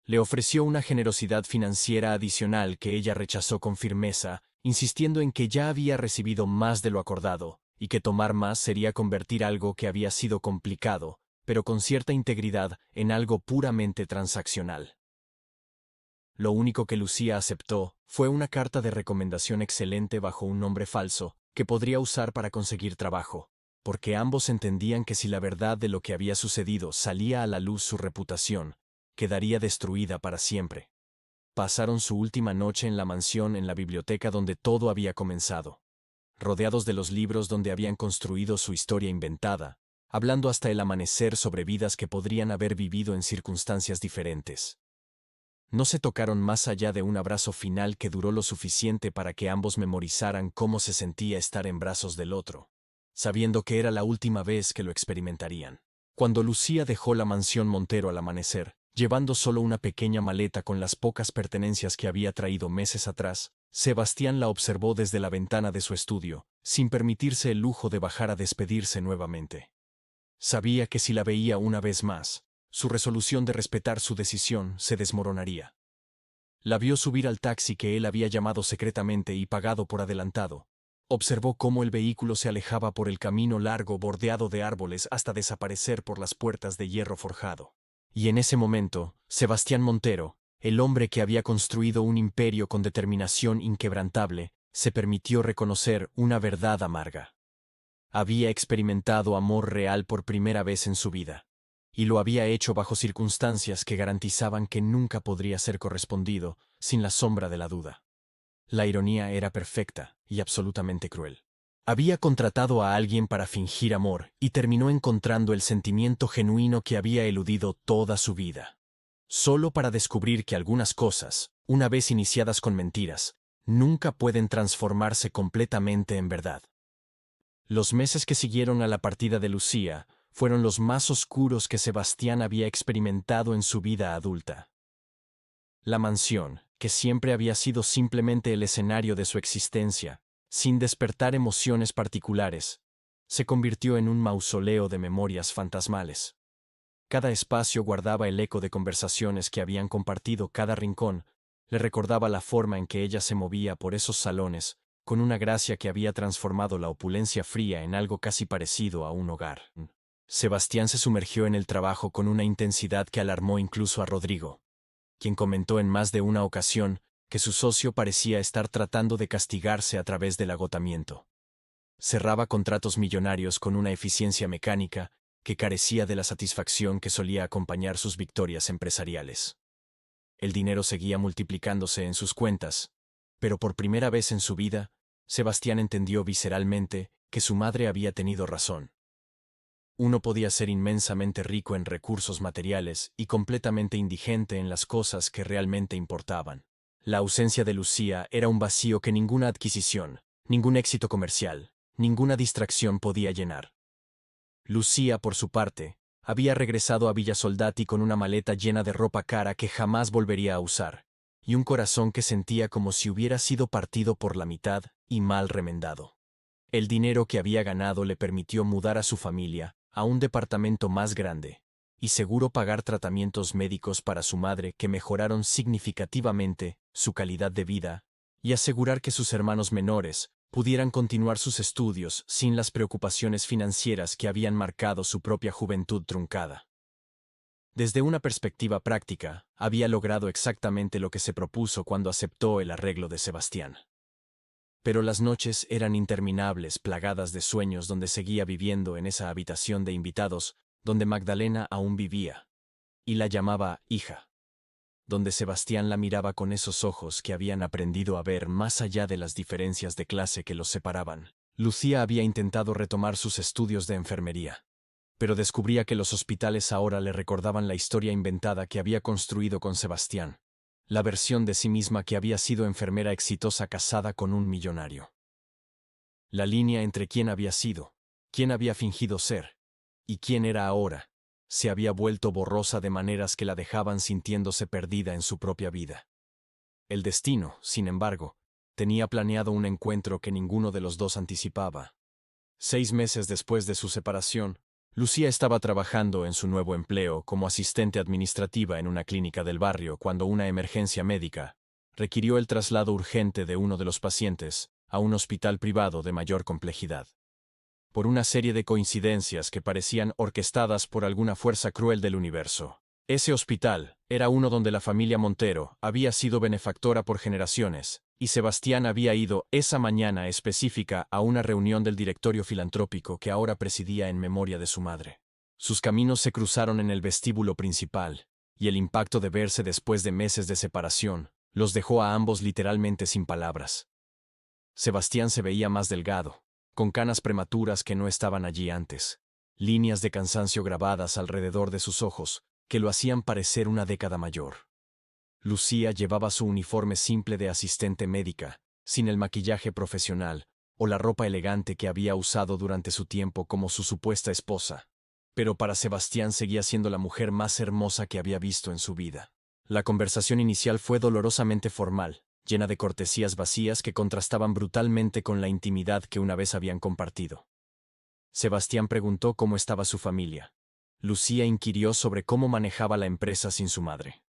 Le ofreció una generosidad financiera adicional que ella rechazó con firmeza, insistiendo en que ya había recibido más de lo acordado, y que tomar más sería convertir algo que había sido complicado, pero con cierta integridad, en algo puramente transaccional. Lo único que Lucía aceptó fue una carta de recomendación excelente bajo un nombre falso, que podría usar para conseguir trabajo, porque ambos entendían que si la verdad de lo que había sucedido salía a la luz, su reputación quedaría destruida para siempre. Pasaron su última noche en la mansión, en la biblioteca donde todo había comenzado, rodeados de los libros donde habían construido su historia inventada, hablando hasta el amanecer sobre vidas que podrían haber vivido en circunstancias diferentes. No se tocaron más allá de un abrazo final que duró lo suficiente para que ambos memorizaran cómo se sentía estar en brazos del otro, sabiendo que era la última vez que lo experimentarían. Cuando Lucía dejó la mansión Montero al amanecer, llevando solo una pequeña maleta con las pocas pertenencias que había traído meses atrás, Sebastián la observó desde la ventana de su estudio, sin permitirse el lujo de bajar a despedirse nuevamente. Sabía que si la veía una vez más, su resolución de respetar su decisión se desmoronaría. La vio subir al taxi que él había llamado secretamente y pagado por adelantado. Observó cómo el vehículo se alejaba por el camino largo bordeado de árboles hasta desaparecer por las puertas de hierro forjado. Y en ese momento, Sebastián Montero, el hombre que había construido un imperio con determinación inquebrantable, se permitió reconocer una verdad amarga. Había experimentado amor real por primera vez en su vida, y lo había hecho bajo circunstancias que garantizaban que nunca podría ser correspondido, sin la sombra de la duda. La ironía era perfecta y absolutamente cruel. Había contratado a alguien para fingir amor y terminó encontrando el sentimiento genuino que había eludido toda su vida. Solo para descubrir que algunas cosas, una vez iniciadas con mentiras, nunca pueden transformarse completamente en verdad. Los meses que siguieron a la partida de Lucía fueron los más oscuros que Sebastián había experimentado en su vida adulta. La mansión, que siempre había sido simplemente el escenario de su existencia, sin despertar emociones particulares, se convirtió en un mausoleo de memorias fantasmales. Cada espacio guardaba el eco de conversaciones que habían compartido, cada rincón le recordaba la forma en que ella se movía por esos salones, con una gracia que había transformado la opulencia fría en algo casi parecido a un hogar. Sebastián se sumergió en el trabajo con una intensidad que alarmó incluso a Rodrigo, quien comentó en más de una ocasión que su socio parecía estar tratando de castigarse a través del agotamiento. Cerraba contratos millonarios con una eficiencia mecánica que carecía de la satisfacción que solía acompañar sus victorias empresariales. El dinero seguía multiplicándose en sus cuentas, pero por primera vez en su vida, Sebastián entendió visceralmente que su madre había tenido razón. Uno podía ser inmensamente rico en recursos materiales y completamente indigente en las cosas que realmente importaban. La ausencia de Lucía era un vacío que ninguna adquisición, ningún éxito comercial, ninguna distracción podía llenar. Lucía, por su parte, había regresado a Villa Soldati con una maleta llena de ropa cara que jamás volvería a usar, y un corazón que sentía como si hubiera sido partido por la mitad y mal remendado. El dinero que había ganado le permitió mudar a su familia a un departamento más grande, y seguro pagar tratamientos médicos para su madre que mejoraron significativamente su calidad de vida, y asegurar que sus hermanos menores pudieran continuar sus estudios sin las preocupaciones financieras que habían marcado su propia juventud truncada. Desde una perspectiva práctica, había logrado exactamente lo que se propuso cuando aceptó el arreglo de Sebastián. Pero las noches eran interminables, plagadas de sueños donde seguía viviendo en esa habitación de invitados donde Magdalena aún vivía, y la llamaba hija. donde Sebastián la miraba con esos ojos que habían aprendido a ver más allá de las diferencias de clase que los separaban. Lucía había intentado retomar sus estudios de enfermería, pero descubría que los hospitales ahora le recordaban la historia inventada que había construido con Sebastián, la versión de sí misma que había sido enfermera exitosa casada con un millonario. La línea entre quién había sido, quién había fingido ser, y quién era ahora, se había vuelto borrosa de maneras que la dejaban sintiéndose perdida en su propia vida. El destino, sin embargo, tenía planeado un encuentro que ninguno de los dos anticipaba. 6 meses después de su separación, Lucía estaba trabajando en su nuevo empleo como asistente administrativa en una clínica del barrio cuando una emergencia médica requirió el traslado urgente de uno de los pacientes a un hospital privado de mayor complejidad. Por una serie de coincidencias que parecían orquestadas por alguna fuerza cruel del universo. Ese hospital era uno donde la familia Montero había sido benefactora por generaciones, y Sebastián había ido esa mañana específica a una reunión del directorio filantrópico que ahora presidía en memoria de su madre. Sus caminos se cruzaron en el vestíbulo principal, y el impacto de verse después de meses de separación los dejó a ambos literalmente sin palabras. Sebastián se veía más delgado, con canas prematuras que no estaban allí antes, líneas de cansancio grabadas alrededor de sus ojos, que lo hacían parecer una década mayor. Lucía llevaba su uniforme simple de asistente médica, sin el maquillaje profesional, o la ropa elegante que había usado durante su tiempo como su supuesta esposa. Pero para Sebastián seguía siendo la mujer más hermosa que había visto en su vida. La conversación inicial fue dolorosamente formal, llena de cortesías vacías que contrastaban brutalmente con la intimidad que una vez habían compartido. Sebastián preguntó cómo estaba su familia. Lucía inquirió sobre cómo manejaba la empresa sin su madre.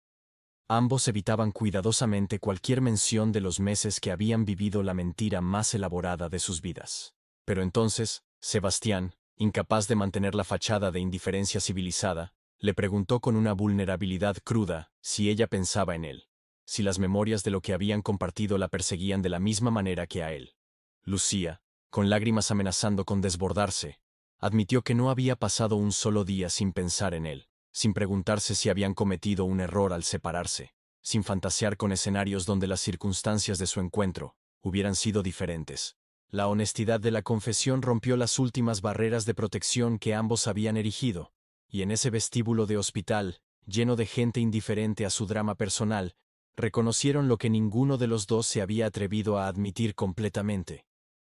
Ambos evitaban cuidadosamente cualquier mención de los meses que habían vivido la mentira más elaborada de sus vidas. Pero entonces, Sebastián, incapaz de mantener la fachada de indiferencia civilizada, le preguntó con una vulnerabilidad cruda si ella pensaba en él, si las memorias de lo que habían compartido la perseguían de la misma manera que a él. Lucía, con lágrimas amenazando con desbordarse, admitió que no había pasado un solo día sin pensar en él, sin preguntarse si habían cometido un error al separarse, sin fantasear con escenarios donde las circunstancias de su encuentro hubieran sido diferentes. La honestidad de la confesión rompió las últimas barreras de protección que ambos habían erigido, y en ese vestíbulo de hospital, lleno de gente indiferente a su drama personal, reconocieron lo que ninguno de los dos se había atrevido a admitir completamente.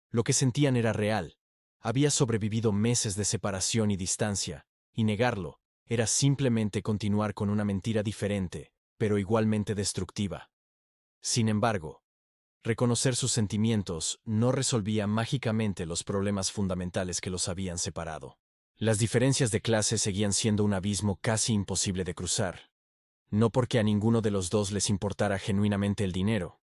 Lo que sentían era real. Había sobrevivido meses de separación y distancia, y negarlo era simplemente continuar con una mentira diferente, pero igualmente destructiva. Sin embargo, reconocer sus sentimientos no resolvía mágicamente los problemas fundamentales que los habían separado. Las diferencias de clase seguían siendo un abismo casi imposible de cruzar. No porque a ninguno de los dos les importara genuinamente el dinero,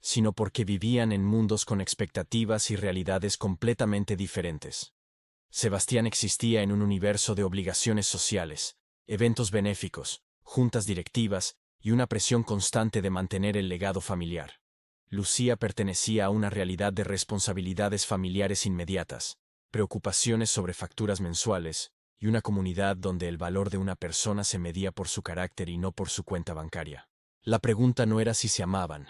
sino porque vivían en mundos con expectativas y realidades completamente diferentes. Sebastián existía en un universo de obligaciones sociales, eventos benéficos, juntas directivas y una presión constante de mantener el legado familiar. Lucía pertenecía a una realidad de responsabilidades familiares inmediatas, preocupaciones sobre facturas mensuales y una comunidad donde el valor de una persona se medía por su carácter y no por su cuenta bancaria. La pregunta no era si se amaban.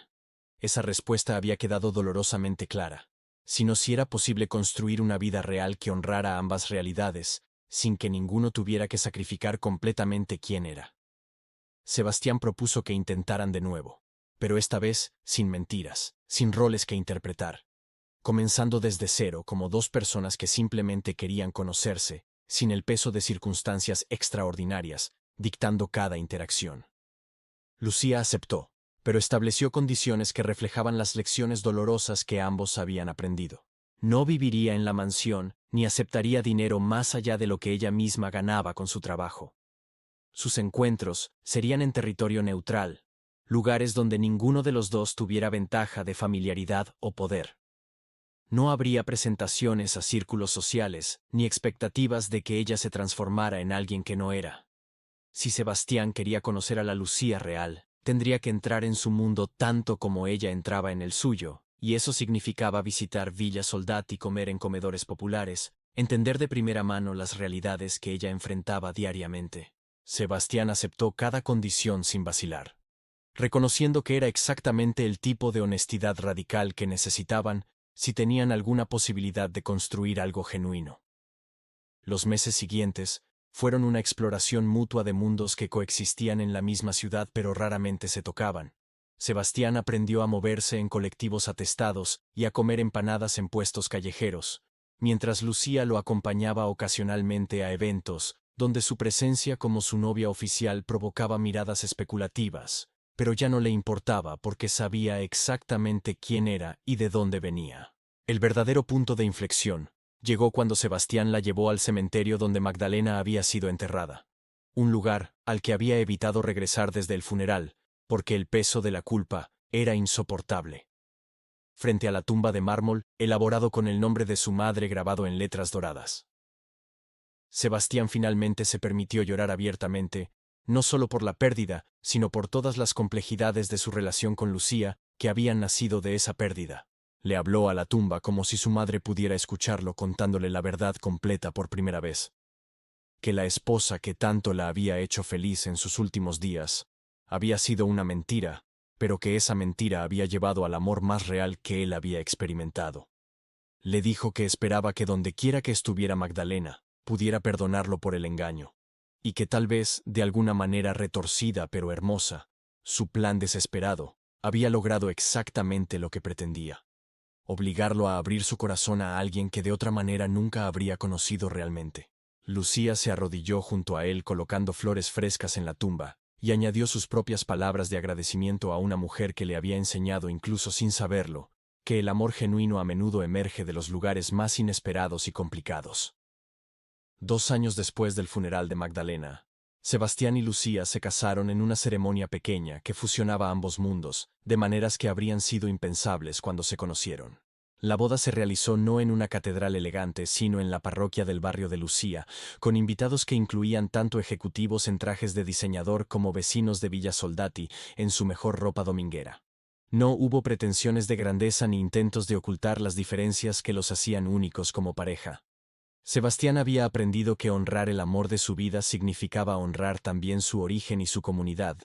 Esa respuesta había quedado dolorosamente clara, sino si era posible construir una vida real que honrara ambas realidades, sin que ninguno tuviera que sacrificar completamente quién era. Sebastián propuso que intentaran de nuevo, pero esta vez sin mentiras, sin roles que interpretar, comenzando desde cero como dos personas que simplemente querían conocerse, sin el peso de circunstancias extraordinarias, dictando cada interacción. Lucía aceptó, pero estableció condiciones que reflejaban las lecciones dolorosas que ambos habían aprendido. No viviría en la mansión, ni aceptaría dinero más allá de lo que ella misma ganaba con su trabajo. Sus encuentros serían en territorio neutral, lugares donde ninguno de los dos tuviera ventaja de familiaridad o poder. No habría presentaciones a círculos sociales, ni expectativas de que ella se transformara en alguien que no era. Si Sebastián quería conocer a la Lucía real, tendría que entrar en su mundo tanto como ella entraba en el suyo, y eso significaba visitar Villa Soldat y comer en comedores populares, entender de primera mano las realidades que ella enfrentaba diariamente. Sebastián aceptó cada condición sin vacilar. reconociendo que era exactamente el tipo de honestidad radical que necesitaban si tenían alguna posibilidad de construir algo genuino. Los meses siguientes fueron una exploración mutua de mundos que coexistían en la misma ciudad pero raramente se tocaban. Sebastián aprendió a moverse en colectivos atestados y a comer empanadas en puestos callejeros, mientras Lucía lo acompañaba ocasionalmente a eventos donde su presencia como su novia oficial provocaba miradas especulativas, pero ya no le importaba porque sabía exactamente quién era y de dónde venía. El verdadero punto de inflexión llegó cuando Sebastián la llevó al cementerio donde Magdalena había sido enterrada, un lugar al que había evitado regresar desde el funeral, porque el peso de la culpa era insoportable. Frente a la tumba de mármol, elaborado con el nombre de su madre grabado en letras doradas. Sebastián finalmente se permitió llorar abiertamente, no solo por la pérdida, sino por todas las complejidades de su relación con Lucía, que habían nacido de esa pérdida. Le habló a la tumba como si su madre pudiera escucharlo contándole la verdad completa por primera vez. Que la esposa que tanto la había hecho feliz en sus últimos días había sido una mentira, pero que esa mentira había llevado al amor más real que él había experimentado. Le dijo que esperaba que dondequiera que estuviera Magdalena, pudiera perdonarlo por el engaño, y que tal vez, de alguna manera retorcida pero hermosa, su plan desesperado había logrado exactamente lo que pretendía: obligarlo a abrir su corazón a alguien que de otra manera nunca habría conocido realmente. Lucía se arrodilló junto a él colocando flores frescas en la tumba, y añadió sus propias palabras de agradecimiento a una mujer que le había enseñado, incluso sin saberlo, que el amor genuino a menudo emerge de los lugares más inesperados y complicados. 2 años después del funeral de Magdalena, Sebastián y Lucía se casaron en una ceremonia pequeña que fusionaba ambos mundos, de maneras que habrían sido impensables cuando se conocieron. La boda se realizó no en una catedral elegante, sino en la parroquia del barrio de Lucía, con invitados que incluían tanto ejecutivos en trajes de diseñador como vecinos de Villa Soldati en su mejor ropa dominguera. No hubo pretensiones de grandeza ni intentos de ocultar las diferencias que los hacían únicos como pareja. Sebastián había aprendido que honrar el amor de su vida significaba honrar también su origen y su comunidad,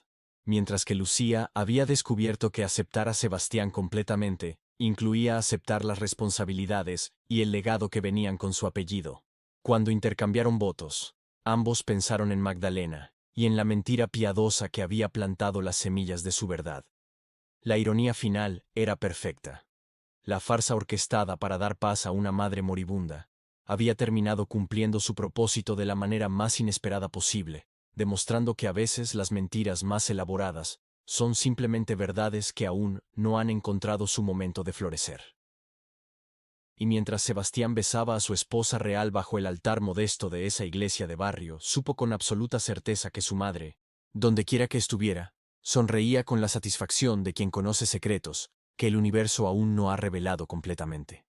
mientras que Lucía había descubierto que aceptar a Sebastián completamente incluía aceptar las responsabilidades y el legado que venían con su apellido. Cuando intercambiaron votos, ambos pensaron en Magdalena y en la mentira piadosa que había plantado las semillas de su verdad. La ironía final era perfecta. La farsa orquestada para dar paz a una madre moribunda había terminado cumpliendo su propósito de la manera más inesperada posible, demostrando que a veces las mentiras más elaboradas son simplemente verdades que aún no han encontrado su momento de florecer. Y mientras Sebastián besaba a su esposa real bajo el altar modesto de esa iglesia de barrio, supo con absoluta certeza que su madre, dondequiera que estuviera, sonreía con la satisfacción de quien conoce secretos que el universo aún no ha revelado completamente.